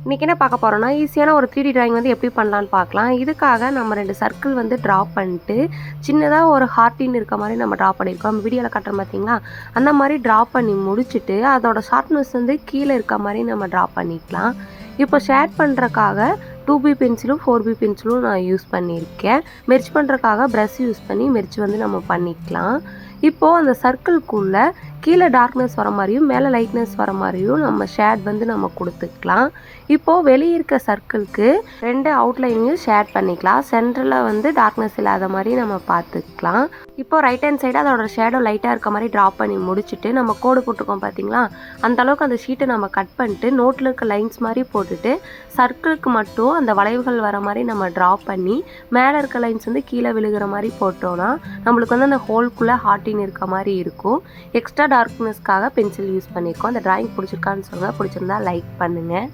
இன்றைக்கி என்ன பார்க்க போகிறோம்னா ஈஸியான ஒரு 3D டிராயிங் வந்து எப்படி பண்ணலான்னு பார்க்கலாம். இதுக்காக நம்ம 2 சர்க்கிள் வந்து ட்ரா பண்ணிட்டு சின்னதாக ஒரு ஹார்ட்டின் இருக்க மாதிரி நம்ம ட்ரா பண்ணியிருக்கோம். நம்ம வீடியோவில் காட்டுறோம் பார்த்தீங்களா, அந்த மாதிரி ட்ரா பண்ணி முடிச்சுட்டு அதோட ஷார்ப்னஸ் வந்து கீழே இருக்க மாதிரி நம்ம ட்ரா பண்ணிக்கலாம். இப்போ ஷேட் பண்ணுறக்காக 2B பென்சிலும் 4B பென்சிலும் நான் யூஸ் பண்ணியிருக்கேன். மெர்ச் பண்ணுறக்காக ப்ரஷ் யூஸ் பண்ணி மெர்ச் வந்து நம்ம பண்ணிக்கலாம். இப்போது அந்த சர்க்கிள்குள்ளே கீழே டார்க்னஸ் வர மாதிரியும் மேலே லைட்னஸ் வர மாதிரியும் நம்ம ஷேட் வந்து நம்ம கொடுத்துக்கலாம். இப்போது வெளியே இருக்க சர்க்கிளுக்கு 2 அவுட்லைனையும் ஷேட் பண்ணிக்கலாம். சென்டரில் வந்து டார்க்னஸ் இல்லாத மாதிரி நம்ம பார்த்துக்கலாம். இப்போது ரைட் ஹேண்ட் சைடு அதோட ஷேடோ லைட்டாக இருக்க மாதிரி ட்ரா பண்ணி முடிச்சுட்டு நம்ம கோடு போட்டிருக்கோம் பார்த்தீங்களா, அந்த அளவுக்கு அந்த ஷீட்டை நம்ம கட் பண்ணிட்டு நோட்டில் இருக்க லைன்ஸ் மாதிரி போட்டுட்டு சர்க்கிளுக்கு மட்டும் அந்த வளைவுகள் வர மாதிரி நம்ம ட்ரா பண்ணி மேலே இருக்க லைன்ஸ் வந்து கீழே விழுகிற மாதிரி போட்டோன்னா நம்மளுக்கு வந்து அந்த ஹோல்குள்ளே ஹார்ட்டின் இருக்க மாதிரி இருக்கும். எக்ஸ்ட்ரா டார்க்னஸ்க்காக பென்சில் யூஸ் பண்ணியிருக்கோம். அந்த டிராயிங் பிடிச்சிருக்கான்னு சொல்லுங்கள். பிடிச்சிருந்தா லைக் பண்ணுங்கள்.